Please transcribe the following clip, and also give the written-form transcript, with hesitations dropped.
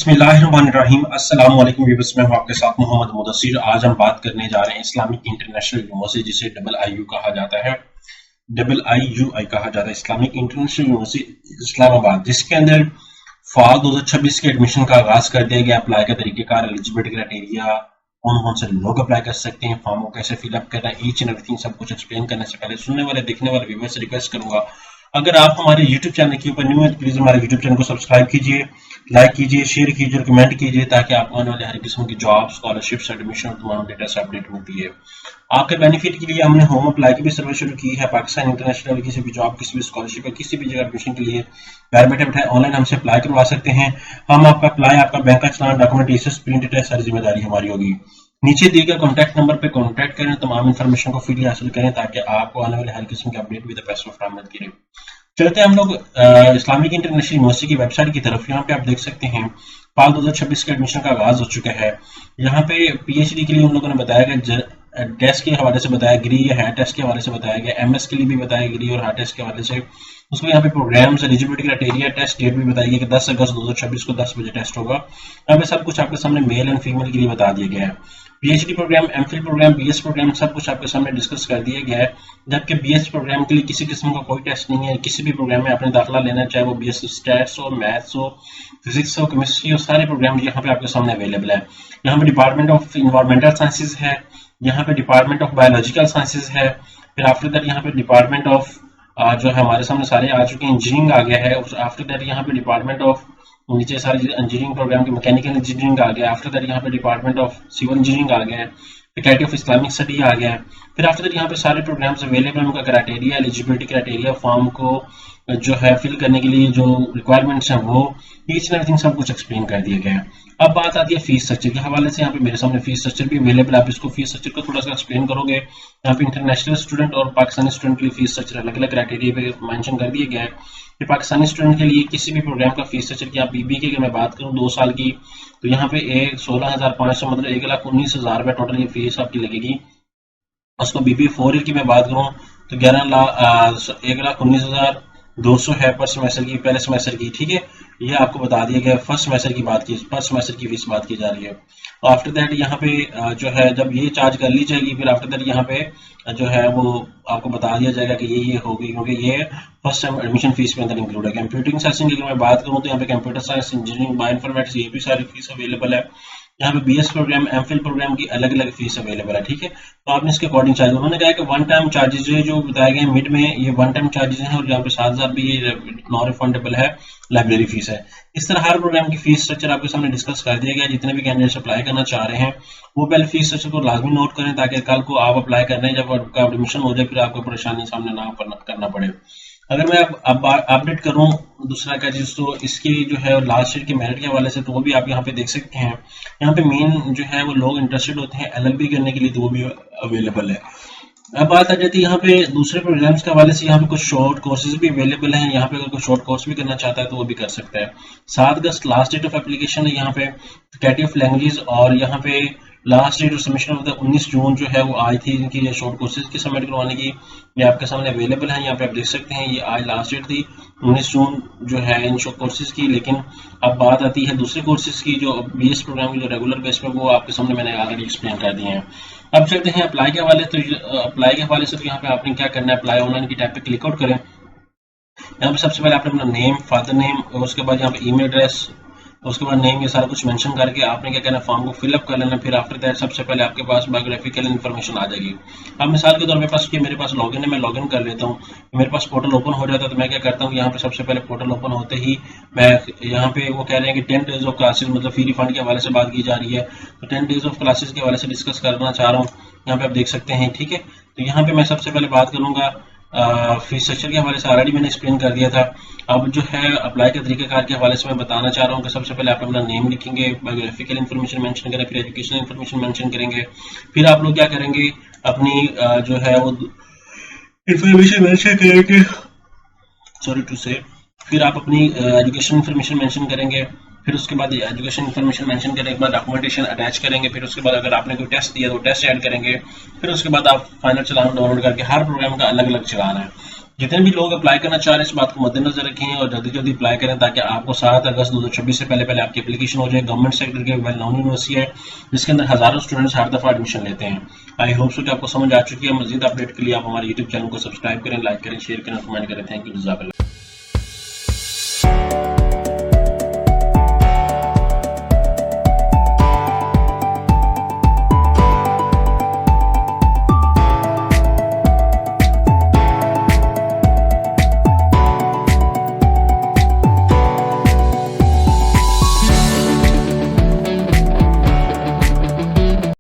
बिस्मिल्लाहिर्रहमानिर्रहीम। अस्सलाम वालेकुम व्यूअर्स, मैं हूं आपके साथ मोहम्मद मुदस्सिर। आज हम बात करने जा रहे हैं इस्लामिक इंटरनेशनल यूनिवर्सिटी, जिसे डबल आई यू कहा जाता है। डबल आई यू आई कहा जाता है, इस्लामिक इंटरनेशनल यूनिवर्सिटी इस्लामाबाद, जिसके अंदर फाल 2026 के एडमिशन का आगाज कर दिया गया। अप्लाई का तरीकेकार, एलिजिबिलिटी क्राइटेरिया, कौन कौन से लोग अप्लाई कर सकते हैं, फॉर्म को कैसे फिलअप करना है, ईच एंड एवरीथिंग सब कुछ एक्सप्लेन करने से पहले सुनने वाले देखने वाले व्यूअर्स से रिक्वेस्ट करूंगा, अगर आप हमारे YouTube चैनल के ऊपर न्यू है तो प्लीज हमारे YouTube चैनल को सब्सक्राइब कीजिए, लाइक कीजिए, शेयर कीजिए और कमेंट कीजिए, ताकि आपको आने वाले हर किस्म की जॉब, स्कॉलरशिप्स, एडमिशन और तमाम डेटा से अपडेट मिलती है। आपके बेनिफिट के लिए हमने होम अप्लाई की भी सर्विस शुरू की है। पाकिस्तान इंटरनेशनल किसी भी जॉब, किसी भी स्कॉलरशिप या किसी भी जगह एडमिशन के लिए घर बैठे बैठे ऑनलाइन हमसे अप्लाई करवा सकते हैं। हम आपका अप्लाई, आपका बैंक का चलान, डॉक्यूमेंटेशन, प्रिंट टेस्ट, सारी जिम्मेदारी हमारी होगी। नीचे दिए गए कॉन्टैक्ट नंबर पर कॉन्टैक्ट करें, तमाम इन्फॉर्मेशन को फ्री हासिल करें, ताकि आपको आने वाले हर किस्म के update with the best of time मिलती रहे। चलते हैं हम लोग इस्लामिक इंटरनेशनल यूनिवर्सिटी की वेबसाइट की तरफ। यहाँ पे आप देख सकते हैं फाल 2026 के एडमिशन का आगाज हो चुका है। यहाँ पे पीएचडी के लिए उन लोगों ने बताया गया, टेस्ट के हवाले से बताया, ग्री या हायर टेस्ट के हवाले से बताया गया, एमएस के लिए भी बताया ग्री और हायर टेस्ट के हवाले से। उसको यहाँ पे programmes, eligibility criteria, test date भी बताई गई कि 10 अगस्त 2026 को 10 बजे टेस्ट होगा। यहाँ पे सब कुछ आपके सामने मेल एंड फीमेल के लिए बता दिया गया है। PhD programme, MPhil programme, BS programme, सब कुछ आपके सामने डिस्कस कर दिया गया है। जबकि बीएस प्रोग्राम के लिए किसी किस्म का कोई टेस्ट नहीं है। किसी भी प्रोग्राम में आपने दाखिला लेना है, चाहे वो बीएस स्टैट्स हो, मैथ्स हो, फिजिक्स हो, केमिस्ट्री हो, सारे प्रोग्राम यहाँ पे आपके सामने अवेलेबल है। यहाँ पे डिपार्टमेंट ऑफ इन्वायरमेंटल साइंसेज है, यहाँ पे डिपार्टमेंट ऑफ बायोलॉजिकल साइंसेज है, फिर आफ्टर दैट यहाँ पे डिपार्टमेंट ऑफ जो है हमारे सामने सारे आ चुके हैं, इंजीनियरिंग आ गया है। आफ्टर दैट यहाँ पे डिपार्टमेंट ऑफ, नीचे सारे इंजीनियरिंग प्रोग्राम के मैकेनिकल इंजीनियरिंग आ गया। आफ्टर दैट यहाँ पे डिपार्टमेंट ऑफ सिविल इंजीनियरिंग आ गया है, फैकल्टी ऑफ इस्लामिक स्टडी आ गया है। फिर आफ्टर दैट यहाँ पे सारे प्रोग्राम्स अवेलेबल हैं, उनका क्राइटेरिया, एलिजिबिलिटी क्राइटेरिया, फॉर्म को जो है फिल करने के लिए जो रिक्वायरमेंट्स हैं वो ईच एंड एवरीथिंग सब कुछ एक्सप्लेन कर दिया गया है। अब बात आती है फीस स्ट्रक्चर के हवाले से। यहाँ पे मेरे सामने फीस स्ट्रक्चर भी अवेलेबल है। आप इसको फीस स्ट्रक्चर को थोड़ा सा एक्सप्लेन करोगे। यहाँ पे इंटरनेशनल स्टूडेंट और पाकिस्तानी स्टूडेंट के लिए फीस स्ट्रक्चर अलग अलग क्राइटेरिया पे मेंशन कर दिया गया है। फिर पाकिस्तानी स्टूडेंट के लिए किसी भी प्रोग्राम का फीस स्ट्रक्चर की, आप बीबी की अगर मैं बात करूँ 2 साल की, तो यहाँ पे 16,500 मतलब 1,19,000 रुपये टोटल ये फीस आपकी लगेगी। उसको बीबी 4 ईयर की मैं बात करूँ तो 1,19,200 है पर सेमेस्टर की, पहले सेमेस्टर की। ठीक है, ये आपको बता दिया गया। फर्स्ट सेमेस्टर की बात की, फर्स्ट सेमेस्टर की फीस बात की जा रही है। आफ्टर दैट यहाँ पे जो है जब ये चार्ज कर ली जाएगी, फिर आफ्टर दैट यहाँ पे जो है वो आपको बता दिया जाएगा कि ये होगी, क्योंकि ये फर्स्ट टाइम एडमिशन फीस के अंदर इंक्लूड है। कंप्यूटिंग साइंस की अगर मैं बात करूँ तो यहाँ पे computer science, engineering, bio informatics, ये भी सारी फीस अवेलेबल है। यहाँ पे बीएस प्रोग्राम, एमफिल प्रोग्राम की अलग अलग फीस अवेलेबल है। ठीक है, तो आपने इसके अकॉर्डिंग चार्ज, उन्होंने कहा कि वन टाइम चार्जेज जो बताए गए मिड में, ये वन टाइम चार्जेज हैं, और यहाँ पे 7,000 भी ये नॉन रिफंडेबल है, लाइब्रेरी फीस है। इस तरह हर प्रोग्राम की फीस स्ट्रक्चर आपके सामने डिस्कस कर दिया गया। जितने भी कैंडिडेट्स अप्लाई करना चाह रहे हैं वो पहले फीस स्ट्रक्चर को लाजमी नोट करें, ताकि कल को आप अप्लाई करने जब आपका एडमिशन हो जाए फिर आपको परेशानी सामने ना करना पड़े। अगर मैं अब अपडेट करूं दूसरा क्या चीज, तो इसकी जो है लास्ट ईयर के मेरिट के हवाले से, तो वो भी आप यहाँ पे देख सकते हैं। यहाँ पे मेन जो है वो लोग इंटरेस्टेड होते हैं एलएलबी करने के लिए, तो वो भी अवेलेबल है। अब बात आ जाती है यहाँ पे दूसरे प्रोग्राम्स के हवाले से। यहाँ पे कुछ शॉर्ट कोर्सेज भी अवेलेबल हैं। यहाँ पे अगर कोई शॉर्ट कोर्स भी करना चाहता है तो वो भी कर सकता है। 7 August last date of application है यहाँ पे फैकल्टी ऑफ लैंग्वेजेस, और यहाँ पे last date of submission of the 19 June जो है वो आई थी इनकी शॉर्ट कोर्सेज की सबमिट करवाने की। ये आपके सामने अवेलेबल है, यहाँ पे आप देख सकते हैं। ये आज लास्ट डेट थी 19 जून जो है इन शॉर्ट कोर्सेज की। लेकिन अब बात आती है दूसरे कोर्सेज की, जो बीएस प्रोग्राम की जो रेगुलर बेस पे, वो आपके सामने मैंने ऑलरेडी एक्सप्लेन कर दिए हैं। अब चलते हैं अप्लाई के हवाले। तो अप्लाई के हवाले से तो यहाँ पे आपने क्या करना है, अप्लाई ऑनलाइन की टैब पे क्लिक आउट करें। यहाँ पे सबसे पहले आपने अपना नेम, फादर नेम, और उसके बाद यहाँ पे ईमेल एड्रेस, उसके बाद नेम, ये सारा कुछ मेंशन करके आपने क्या करना है, फॉर्म को फिलअप कर लेना। फिर आफ्टर दैट सबसे पहले आपके पास बायोग्राफिकल इन्फॉर्मेशन आ जाएगी। अब मिसाल के तौर पे पास कि मेरे पास लॉगिन है, मैं लॉगिन कर लेता हूँ, मेरे पास पोर्टल ओपन हो जाता है। तो मैं क्या करता हूँ, यहाँ पे सबसे पहले पोर्टल ओपन होते ही मैं यहाँ पे वो कह रहे हैं कि 10 डेज ऑफ क्लासेज, मतलब फ्री रिफंड के हवाले से बात की जा रही है। तो 10 डेज ऑफ क्लासेज के हवाले से डिस्कस करना चाह रहा हूँ, यहाँ पे आप देख सकते हैं। ठीक है, तो यहाँ पे मैं सबसे पहले बात करूंगा फीस स्ट्रक्चर के हवाले से, ऑलरेडी मैंने एक्सप्लेन कर दिया था। अब जो है अप्लाई के तरीकेकार के हवाले से मैं बताना चाह रहा हूँ कि सबसे पहले आप अपना नेम लिखेंगे, बायोग्राफिकल इन्फॉर्मेशन मेंशन करें, फिर एजुकेशनल इन्फॉर्मेशन मेंशन करेंगे। फिर आप लोग क्या करेंगे, अपनी जो है वो इन्फॉर्मेशन मेंशन करेंगे, सॉरी टू से। फिर आप अपनी एजुकेशन इन्फॉर्मेशन मेंशन करेंगे। फिर उसके बाद एजुकेशन इन्फॉर्मेशन मेंशन करने के बाद डॉक्यूमेंटेशन अटैच करेंगे। फिर उसके बाद अगर आपने कोई टेस्ट दिया तो टेस्ट ऐड करेंगे। फिर उसके बाद आप फाइनल चलान डाउनलोड करके, हर प्रोग्राम का अलग अलग चलान है। जितने भी लोग अप्लाई करना चाह रहे हैं इस बात को मद्देनजर रखें और जल्दी जल्दी अप्लाई करें ताकि आपको 7 अगस्त 2026 से पहले पहले आपकी एप्लीकेशन हो जाए। गवर्नमेंट सेक्टर के वेल नोन यूनिवर्सिटी है जिसके अंदर हजारों स्टूडेंट्स हर दफा एडमिशन लेते हैं। आई होप सो कि आपको समझ आ चुकी है। मजीद अपडेट के लिए आप हमारे यूट्यूब चैनल को सब्सक्राइब करें, लाइक करें, शेयर करें, कमेंट करें। Thank you.